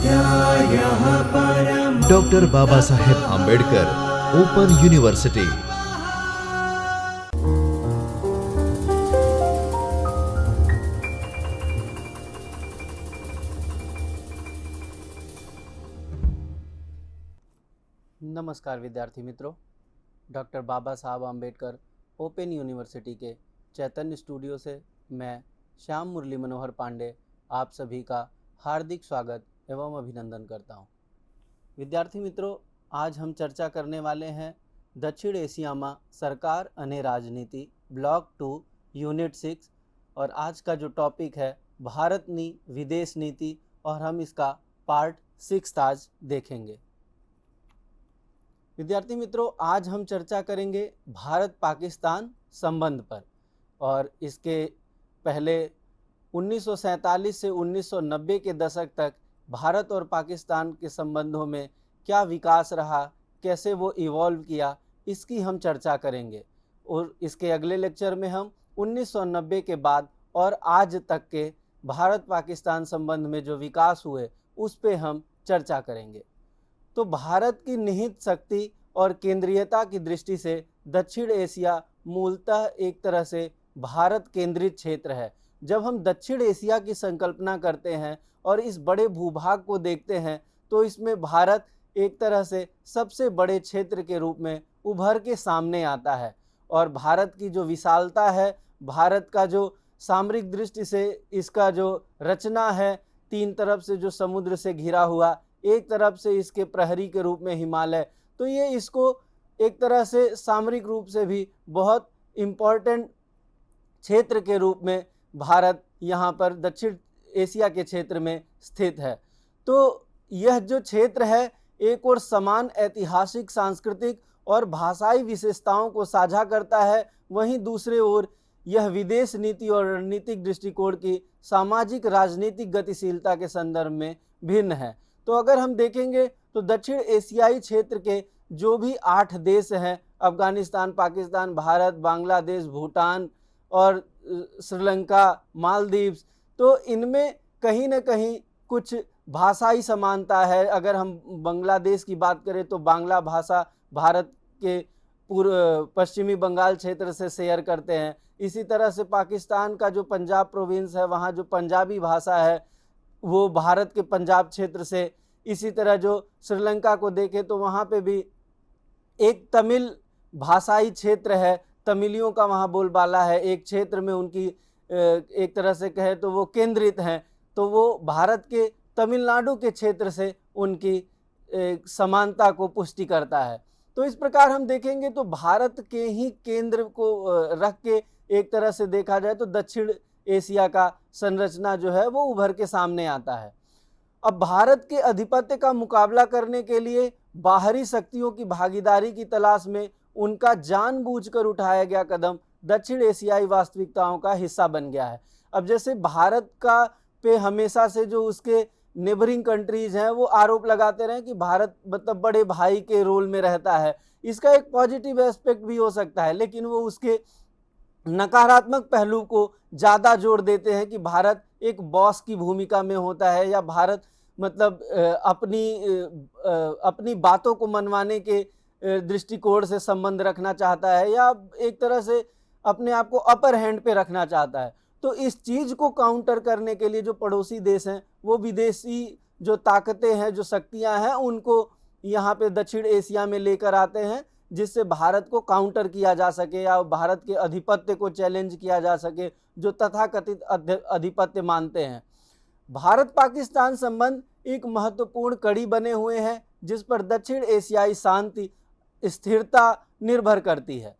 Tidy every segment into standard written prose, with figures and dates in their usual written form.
स्वाध्यायः परमः। Doctor Baba Saheb Ambedkar open university. नमस्कार विद्यार्थी मित्रों, डॉक्टर बाबा साहब आंबेडकर ओपन यूनिवर्सिटी के चैतन्य स्टूडियो से मैं श्याम मुरली मनोहर पांडे आप सभी का हार्दिक स्वागत एवं अभिनंदन करता हूं। विद्यार्थी मित्रों, आज हम चर्चा करने वाले हैं दक्षिण एशिया में सरकार अने राजनीति ब्लॉक 2 यूनिट 6 और आज का जो टॉपिक है भारतनी विदेश नीति और हम इसका पार्ट 6 आज देखेंगे। विद्यार्थी मित्रों, आज हम चर्चा करेंगे भारत पाकिस्तान संबंध पर और इसके पहले 1947 से 1990 के दशक तक भारत और पाकिस्तान के संबंधों में क्या विकास रहा, कैसे वो इवॉल्व किया, इसकी हम चर्चा करेंगे। और इसके अगले लेक्चर में हम 1990 के बाद और आज तक के भारत पाकिस्तान संबंध में जो विकास हुए उस पे हम चर्चा करेंगे। तो भारत की निहित शक्ति और केंद्रीयता की दृष्टि से दक्षिण एशिया मूलतः एक तरह से भारत केंद्रित क्षेत्र है। जब हम दक्षिण एशिया की संकल्पना करते हैं और इस बड़े भूभाग को देखते हैं तो इसमें भारत एक तरह से सबसे बड़े क्षेत्र के रूप में उभर के सामने आता है। और भारत की जो विशालता है, भारत का जो सामरिक दृष्टि से इसका जो रचना है, 3 तरफ से जो समुद्र से घिरा हुआ, एक तरफ से इसके प्रहरी के रूप में हिमालय, तो ये इसको एक तरह से सामरिक रूप से भी बहुत इम्पोर्टेंट क्षेत्र के रूप में भारत यहाँ पर दक्षिण एशिया के क्षेत्र में स्थित है। तो यह जो क्षेत्र है एक और समान ऐतिहासिक, सांस्कृतिक और भाषाई विशेषताओं को साझा करता है, वहीं दूसरे ओर यह विदेश नीति और रणनीतिक दृष्टिकोण की सामाजिक राजनीतिक गतिशीलता के संदर्भ में भिन्न है। तो अगर हम देखेंगे तो दक्षिण एशियाई क्षेत्र के जो भी 8 देश हैं, अफगानिस्तान, पाकिस्तान, भारत, बांग्लादेश, भूटान और श्रीलंका, मालदीव्स, तो इनमें कहीं न कहीं कुछ भाषाई समानता है। अगर हम बांग्लादेश की बात करें तो बांग्ला भाषा भारत के पश्चिमी बंगाल क्षेत्र से शेयर करते हैं। इसी तरह से पाकिस्तान का जो पंजाब प्रोविंस है, वहाँ जो पंजाबी भाषा है वो भारत के पंजाब क्षेत्र से। इसी तरह जो श्रीलंका को देखें तो वहाँ पे भी एक तमिल भाषाई क्षेत्र है, तमिलियों का वहाँ बोलबाला है, एक क्षेत्र में उनकी एक तरह से कहे तो वो केंद्रित हैं, तो वो भारत के तमिलनाडु के क्षेत्र से उनकी समानता को पुष्टि करता है। तो इस प्रकार हम देखेंगे तो भारत के ही केंद्र को रख के एक तरह से देखा जाए तो दक्षिण एशिया का संरचना जो है वो उभर के सामने आता है। अब भारत के अधिपत्य का मुकाबला करने के लिए बाहरी शक्तियों की भागीदारी की तलाश में उनका जानबूझकर उठाया गया कदम दक्षिण एशियाई वास्तविकताओं का हिस्सा बन गया है। अब जैसे भारत का पे हमेशा से जो उसके नेबरिंग कंट्रीज हैं वो आरोप लगाते रहे कि भारत मतलब बड़े भाई के रोल में रहता है। इसका एक पॉजिटिव एस्पेक्ट भी हो सकता है, लेकिन वो उसके नकारात्मक पहलू को ज़्यादा जोर देते हैं कि भारत एक बॉस की भूमिका में होता है या भारत मतलब अपनी बातों को मनवाने के दृष्टिकोण से संबंध रखना चाहता है या एक तरह से अपने आप को अपर हैंड पे रखना चाहता है। तो इस चीज़ को काउंटर करने के लिए जो पड़ोसी देश हैं वो विदेशी जो ताकतें हैं, जो शक्तियां हैं, उनको यहाँ पे दक्षिण एशिया में लेकर आते हैं जिससे भारत को काउंटर किया जा सके या भारत के अधिपत्य को चैलेंज किया जा सके, जो तथाकथित अधिपत्य मानते हैं। भारत पाकिस्तान संबंध एक महत्वपूर्ण कड़ी बने हुए हैं जिस पर दक्षिण एशियाई शांति स्थिरता निर्भर करती है।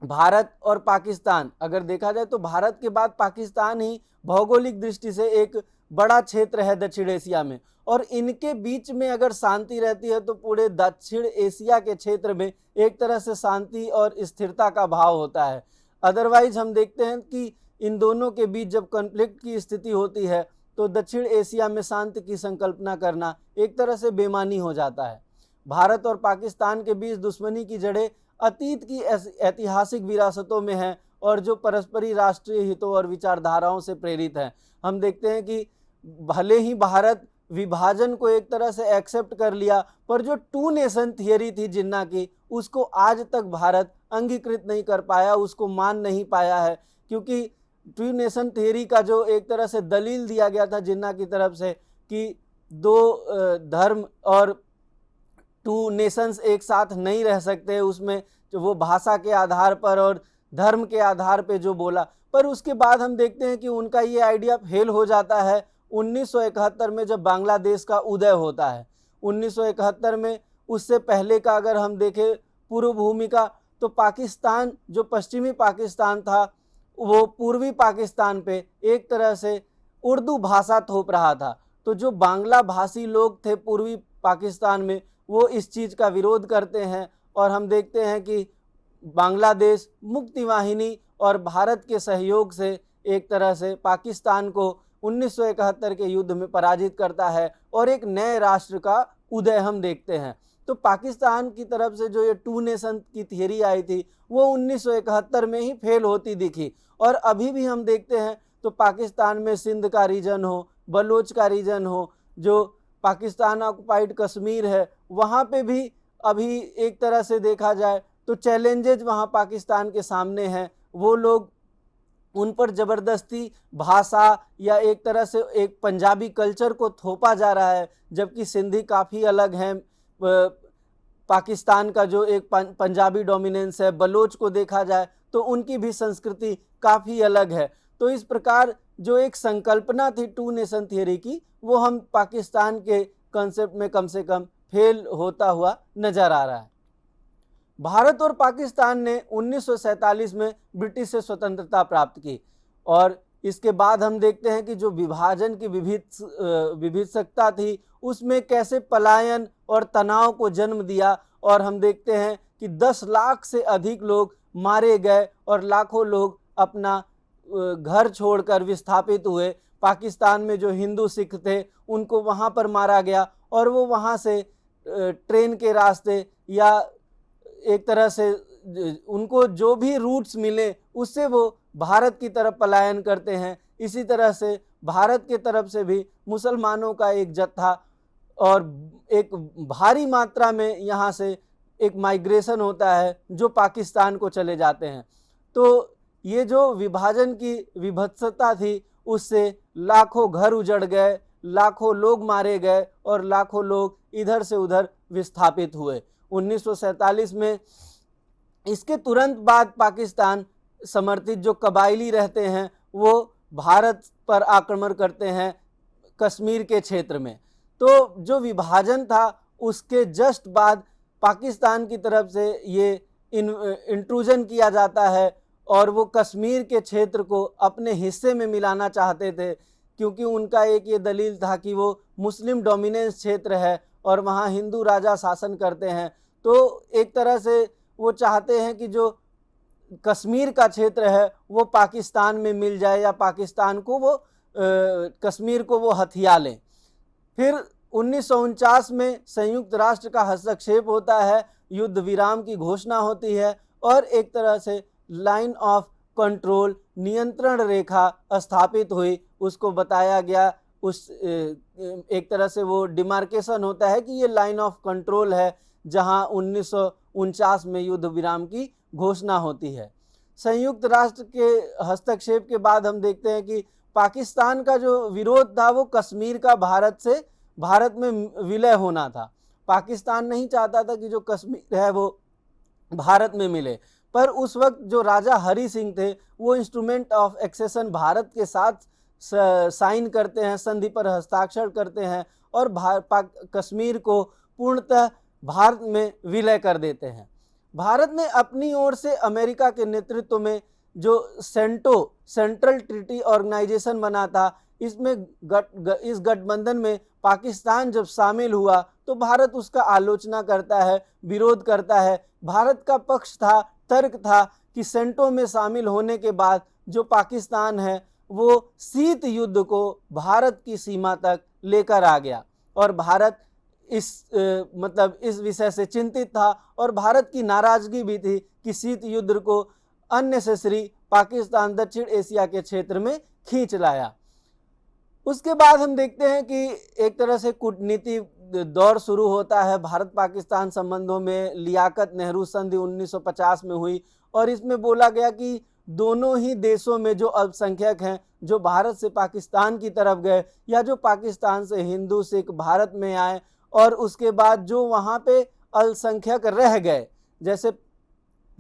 भारत और पाकिस्तान अगर देखा जाए तो भारत के बाद पाकिस्तान ही भौगोलिक दृष्टि से एक बड़ा क्षेत्र है दक्षिण एशिया में, और इनके बीच में अगर शांति रहती है तो पूरे दक्षिण एशिया के क्षेत्र में एक तरह से शांति और स्थिरता का भाव होता है। अदरवाइज हम देखते हैं कि इन दोनों के बीच जब कॉन्फ्लिक्ट की स्थिति होती है तो दक्षिण एशिया में शांति की संकल्पना करना एक तरह से बेमानी हो जाता है। भारत और पाकिस्तान के बीच दुश्मनी की जड़ें अतीत की ऐतिहासिक विरासतों में हैं और जो परस्परी राष्ट्रीय हितों और विचारधाराओं से प्रेरित हैं। हम देखते हैं कि भले ही भारत विभाजन को एक तरह से एक्सेप्ट कर लिया, पर जो टू नेशन थियरी थी जिन्ना की, उसको आज तक भारत अंगीकृत नहीं कर पाया, उसको मान नहीं पाया है। क्योंकि टू नेशन थियरी का जो एक तरह से दलील दिया गया था जिन्ना की तरफ से कि दो धर्म और टू नेशंस एक साथ नहीं रह सकते, उसमें जो वो भाषा के आधार पर और धर्म के आधार पे जो बोला, पर उसके बाद हम देखते हैं कि उनका ये आइडिया फेल हो जाता है 1971 में, जब बांग्लादेश का उदय होता है 1971 में। उससे पहले का अगर हम देखें पूर्व भूमिका, तो पाकिस्तान जो पश्चिमी पाकिस्तान था वो पूर्वी पाकिस्तान पे एक तरह से उर्दू भाषा थोप रहा था। तो जो बांग्ला भाषी लोग थे पूर्वी पाकिस्तान में, वो इस चीज़ का विरोध करते हैं, और हम देखते हैं कि बांग्लादेश मुक्ति वाहिनी और भारत के सहयोग से एक तरह से पाकिस्तान को 1971 के युद्ध में पराजित करता है और एक नए राष्ट्र का उदय हम देखते हैं। तो पाकिस्तान की तरफ से जो ये टू नेशन की थियरी आई थी वो 1971 में ही फेल होती दिखी, और अभी भी हम देखते हैं तो पाकिस्तान में सिंध का रीजन हो, बलोच का रीजन हो, जो पाकिस्तान ऑक्युपाइड कश्मीर है, वहाँ पे भी अभी एक तरह से देखा जाए तो चैलेंजेज वहाँ पाकिस्तान के सामने हैं। वो लोग, उन पर ज़बरदस्ती भाषा या एक तरह से एक पंजाबी कल्चर को थोपा जा रहा है, जबकि सिंधी काफ़ी अलग हैं। पाकिस्तान का जो एक पंजाबी डोमिनेंस है, बलोच को देखा जाए तो उनकी भी संस्कृति काफ़ी अलग है। तो इस प्रकार जो एक संकल्पना थी टू नेशन थियरी की, वो हम पाकिस्तान के कॉन्सेप्ट में कम से कम फेल होता हुआ नज़र आ रहा है। भारत और पाकिस्तान ने 1947 में ब्रिटिश से स्वतंत्रता प्राप्त की, और इसके बाद हम देखते हैं कि जो विभाजन की विभीषिकता थी उसमें कैसे पलायन और तनाव को जन्म दिया, और हम देखते हैं कि 10 लाख से अधिक लोग मारे गए और लाखों लोग अपना घर छोड़कर विस्थापित हुए। पाकिस्तान में जो हिंदू सिख थे उनको वहाँ पर मारा गया, और वो वहाँ से ट्रेन के रास्ते या एक तरह से उनको जो भी रूट्स मिले उससे वो भारत की तरफ पलायन करते हैं। इसी तरह से भारत की तरफ से भी मुसलमानों का एक जत्था और एक भारी मात्रा में यहाँ से एक माइग्रेशन होता है जो पाकिस्तान को चले जाते हैं। तो ये जो विभाजन की विभत्सता थी उससे लाखों घर उजड़ गए, लाखों लोग मारे गए और लाखों लोग इधर से उधर विस्थापित हुए 1947 में। इसके तुरंत बाद पाकिस्तान समर्थित जो कबायली रहते हैं वो भारत पर आक्रमण करते हैं कश्मीर के क्षेत्र में। तो जो विभाजन था उसके जस्ट बाद पाकिस्तान की तरफ से ये इंट्रूजन किया जाता है, और वो कश्मीर के क्षेत्र को अपने हिस्से में मिलाना चाहते थे, क्योंकि उनका एक ये दलील था कि वो मुस्लिम डोमिनेंस क्षेत्र है और वहाँ हिंदू राजा शासन करते हैं। तो एक तरह से वो चाहते हैं कि जो कश्मीर का क्षेत्र है वो पाकिस्तान में मिल जाए, या पाकिस्तान को वो कश्मीर को वो हथिया लें। फिर 1949 में संयुक्त राष्ट्र का हस्तक्षेप होता है, युद्ध विराम की घोषणा होती है, और एक तरह से लाइन ऑफ कंट्रोल, नियंत्रण रेखा स्थापित हुई। उसको बताया गया, उस एक तरह से वो डिमार्केशन होता है कि ये लाइन ऑफ कंट्रोल है, जहां 1949 में युद्ध विराम की घोषणा होती है। संयुक्त राष्ट्र के हस्तक्षेप के बाद हम देखते हैं कि पाकिस्तान का जो विरोध था वो कश्मीर का भारत में विलय होना था। पाकिस्तान नहीं चाहता था कि जो कश्मीर है वो भारत में मिले, पर उस वक्त जो राजा हरि सिंह थे वो इंस्ट्रूमेंट ऑफ एक्सेशन भारत के साथ साइन करते हैं, संधि पर हस्ताक्षर करते हैं, और कश्मीर को पूर्णतः भारत में विलय कर देते हैं। भारत ने अपनी ओर से अमेरिका के नेतृत्व में जो सेंट्रल ट्रीटी ऑर्गेनाइजेशन बना था, इसमें इस गठबंधन में पाकिस्तान जब शामिल हुआ तो भारत उसका आलोचना करता है, विरोध करता है। भारत का पक्ष था, तर्क था कि सेंटो में शामिल होने के बाद जो पाकिस्तान है वो शीत युद्ध को भारत की सीमा तक लेकर आ गया, और भारत इस विषय से चिंतित था, और भारत की नाराजगी भी थी कि शीत युद्ध को अननेसेसरी पाकिस्तान दक्षिण एशिया के क्षेत्र में खींच लाया। उसके बाद हम देखते हैं कि एक तरह से कूटनीति दौर शुरू होता है भारत पाकिस्तान संबंधों में। लियाकत नेहरू संधि 1950 में हुई और इसमें बोला गया कि दोनों ही देशों में जो अल्पसंख्यक हैं, जो भारत से पाकिस्तान की तरफ गए या जो पाकिस्तान से हिंदू सिख भारत में आए, और उसके बाद जो वहाँ पे अल्पसंख्यक रह गए, जैसे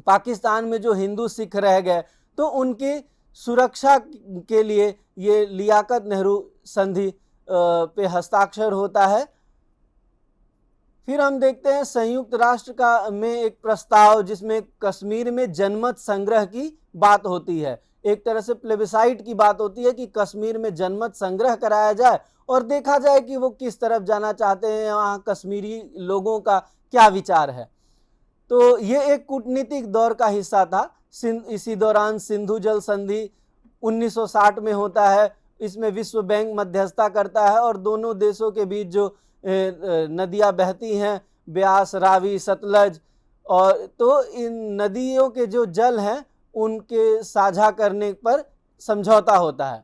पाकिस्तान में जो हिंदू सिख रह गए, तो उनकी सुरक्षा के लिए ये लियाकत नेहरू संधि पे हस्ताक्षर होता है। फिर हम देखते हैं संयुक्त राष्ट्र का में एक प्रस्ताव जिसमें कश्मीर में जनमत संग्रह की बात होती है। एक तरह से प्लेबिसाइट की बात होती है कि कश्मीर में जनमत संग्रह कराया जाए और देखा जाए कि वो किस तरफ जाना चाहते हैं, वहाँ कश्मीरी लोगों का क्या विचार है। तो ये एक कूटनीतिक दौर का हिस्सा था। इसी दौरान सिंधु जल संधि 1960 में होता है। इसमें विश्व बैंक मध्यस्थता करता है और दोनों देशों के बीच जो नदियां बहती हैं, ब्यास, रावी, सतलज, और तो इन नदियों के जो जल हैं उनके साझा करने पर समझौता होता है।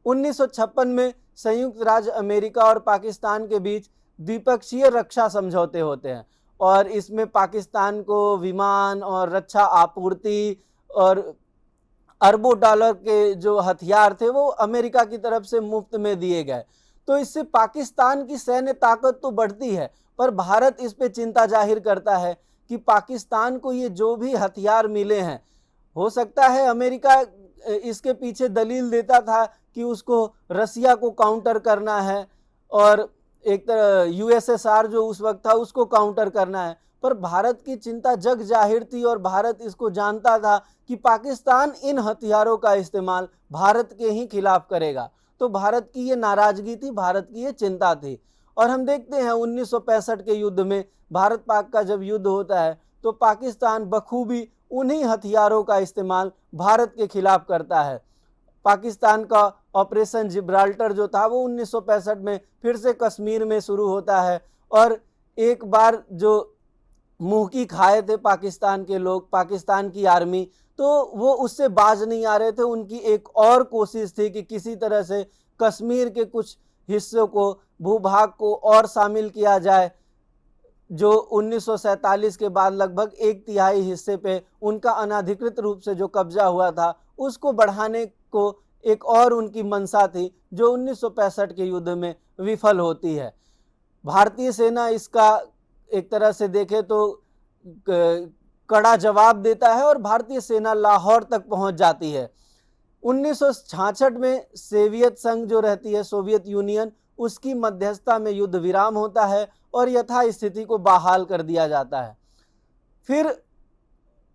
1956 में संयुक्त राज्य अमेरिका और पाकिस्तान के बीच द्विपक्षीय रक्षा समझौते होते हैं और इसमें पाकिस्तान को विमान और रक्षा आपूर्ति और अरबों डॉलर के जो हथियार थे वो अमेरिका की तरफ से मुफ्त में दिए गए। तो इससे पाकिस्तान की सैन्य ताकत तो बढ़ती है, पर भारत इस पे चिंता जाहिर करता है कि पाकिस्तान को ये जो भी हथियार मिले हैं, हो सकता है अमेरिका इसके पीछे दलील देता था कि उसको रसिया को काउंटर करना है और एक तरह यूएसएसआर जो उस वक्त था उसको काउंटर करना है, पर भारत की चिंता जग जाहिर थी और भारत इसको जानता था कि पाकिस्तान इन हथियारों का इस्तेमाल भारत के ही खिलाफ करेगा। तो भारत की ये नाराजगी थी, भारत की ये चिंता थी। और हम देखते हैं 1965 के युद्ध में, भारत पाक का जब युद्ध होता है तो पाकिस्तान बखूबी उन्हीं हथियारों का इस्तेमाल भारत के खिलाफ करता है। पाकिस्तान का ऑपरेशन जिब्राल्टर जो था वो 1965 में फिर से कश्मीर में शुरू होता है और एक बार जो मुंह की खाए थे पाकिस्तान के लोग, पाकिस्तान की आर्मी, तो वो उससे बाज नहीं आ रहे थे। उनकी एक और कोशिश थी कि किसी तरह से कश्मीर के कुछ हिस्सों को, भूभाग को और शामिल किया जाए, जो 1947 के बाद लगभग 1/3 हिस्से पे उनका अनाधिकृत रूप से जो कब्जा हुआ था उसको बढ़ाने को एक और उनकी मंशा थी, जो 1965 के युद्ध में विफल होती है। भारतीय सेना इसका एक तरह से देखे तो कड़ा जवाब देता है और भारतीय सेना लाहौर तक पहुंच जाती है। 1966 में सोवियत संघ जो रहती है, सोवियत यूनियन, उसकी मध्यस्थता में युद्ध विराम होता है और यथास्थिति को बहाल कर दिया जाता है। फिर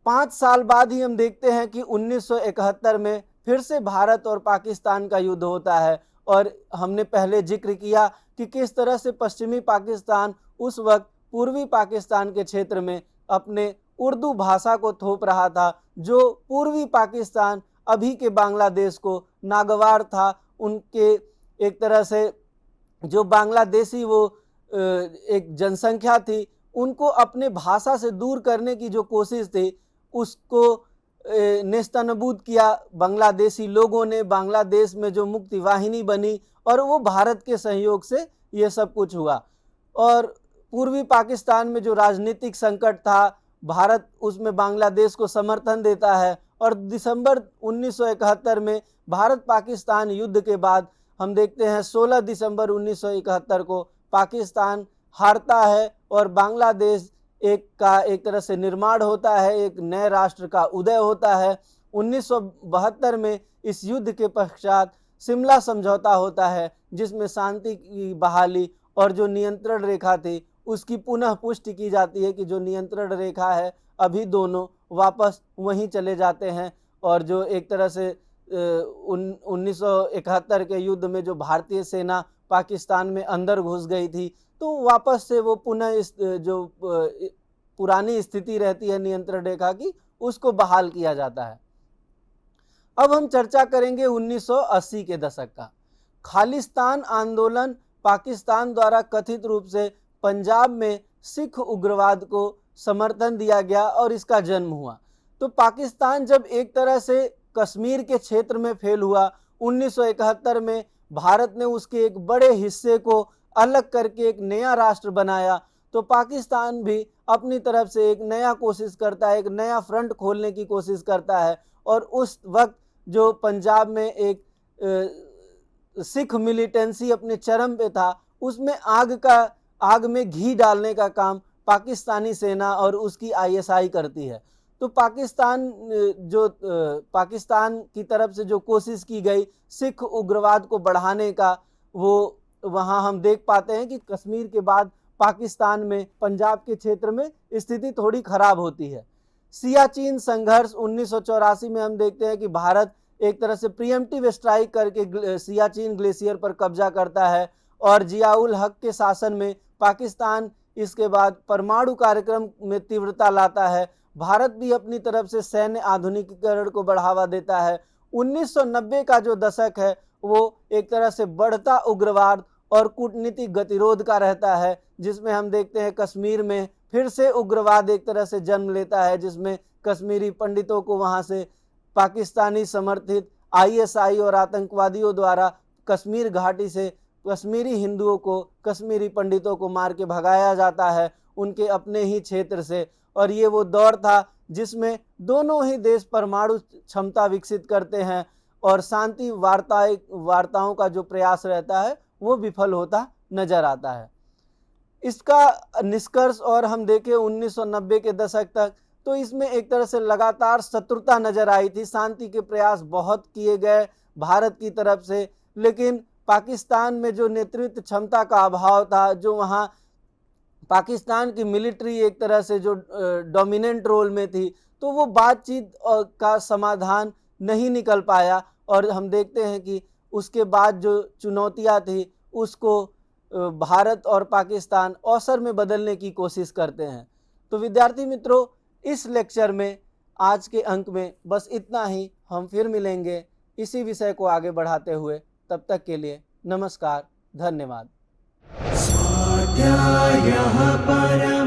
5 साल बाद ही हम देखते हैं कि 1971 में फिर से भारत और पाकिस्तान का युद्ध होता है और हमने पहले जिक्र किया कि किस तरह से पश्चिमी पाकिस्तान उस वक्त पूर्वी पाकिस्तान के क्षेत्र में अपने उर्दू भाषा को थोप रहा था, जो पूर्वी पाकिस्तान अभी के बांग्लादेश को नागवार था। उनके एक तरह से जो बांग्लादेशी वो एक जनसंख्या थी, उनको अपने भाषा से दूर करने की जो कोशिश थी उसको नेस्तनाबूद किया बांग्लादेशी लोगों ने। बांग्लादेश में जो मुक्ति वाहिनी बनी और वो भारत के सहयोग से ये सब कुछ हुआ। और पूर्वी पाकिस्तान में जो राजनीतिक संकट था, भारत उसमें बांग्लादेश को समर्थन देता है और दिसंबर 1971 में भारत पाकिस्तान युद्ध के बाद हम देखते हैं 16 दिसंबर 1971 को पाकिस्तान हारता है और बांग्लादेश एक तरह से निर्माण होता है, एक नए राष्ट्र का उदय होता है। 1972 में इस युद्ध के पश्चात शिमला समझौता होता है, जिसमें शांति की बहाली और जो नियंत्रण रेखा थी उसकी पुनः पुष्टि की जाती है कि जो नियंत्रण रेखा है अभी दोनों वापस वहीं चले जाते हैं। और जो एक तरह से 1971 के युद्ध में जो भारतीय सेना पाकिस्तान में अंदर घुस गई थी, तो वापस से वो पुनः इस जो पुरानी स्थिति रहती है नियंत्रण रेखा की, उसको बहाल किया जाता है। अब हम चर्चा करेंगे 1980 के दशक का। खालिस्तान आंदोलन पाकिस्तान द्वारा कथित रूप से पंजाब में सिख उग्रवाद को समर्थन दिया गया और इसका जन्म हुआ। तो पाकिस्तान जब एक तरह से कश्मीर के क्षेत्र में फेल हुआ, 1971 में भारत ने उसके एक बड़े हिस्से को अलग करके एक नया राष्ट्र बनाया, तो पाकिस्तान भी अपनी तरफ से एक नया कोशिश करता है, एक नया फ्रंट खोलने की कोशिश करता है। और उस वक्त जो पंजाब में एक सिख मिलिटेंसी अपने चरम पे था, उसमें आग में घी डालने का काम पाकिस्तानी सेना और उसकी आईएसआई करती है। तो पाकिस्तान की तरफ से जो कोशिश की गई सिख उग्रवाद को बढ़ाने का, वो वहाँ हम देख पाते हैं कि कश्मीर के बाद पाकिस्तान में पंजाब के क्षेत्र में स्थिति थोड़ी खराब होती है। सियाचिन संघर्ष 1984 में हम देखते हैं कि भारत एक तरह से प्रीएम्प्टिव स्ट्राइक करके सियाचिन ग्लेशियर पर कब्जा करता है और जियाउल हक के शासन में पाकिस्तान इसके बाद परमाणु कार्यक्रम में तीव्रता लाता है। भारत भी अपनी तरफ से सैन्य आधुनिकीकरण को बढ़ावा देता है। 1990 का जो दशक है वो एक तरह से बढ़ता उग्रवाद और कूटनीतिक गतिरोध का रहता है, जिसमें हम देखते हैं कश्मीर में फिर से उग्रवाद एक तरह से जन्म लेता है, जिसमें कश्मीरी पंडितों को वहां से पाकिस्तानी समर्थित आईएसआई और आतंकवादियों द्वारा कश्मीर घाटी से कश्मीरी हिंदुओं को, कश्मीरी पंडितों को मार के भगाया जाता है उनके अपने ही क्षेत्र से। और ये वो दौर था जिसमें दोनों ही देश परमाणु क्षमता विकसित करते हैं और शांति वार्ताओं का जो प्रयास रहता है वो विफल होता नजर आता है। इसका निष्कर्ष और हम देखें 1990 के दशक तक, तो इसमें एक तरह से लगातार शत्रुता नजर आई थी। शांति के प्रयास बहुत किए गए भारत की तरफ से, लेकिन पाकिस्तान में जो नेतृत्व क्षमता का अभाव था, जो वहाँ पाकिस्तान की मिलिट्री एक तरह से जो डोमिनेंट रोल में थी, तो वो बातचीत का समाधान नहीं निकल पाया। और हम देखते हैं कि उसके बाद जो चुनौतियां थी उसको भारत और पाकिस्तान अवसर में बदलने की कोशिश करते हैं। तो विद्यार्थी मित्रों, इस लेक्चर में आज के अंक में बस इतना ही। हम फिर मिलेंगे इसी विषय को आगे बढ़ाते हुए। तब तक के लिए नमस्कार, धन्यवाद। स्वाध्यायः परम्।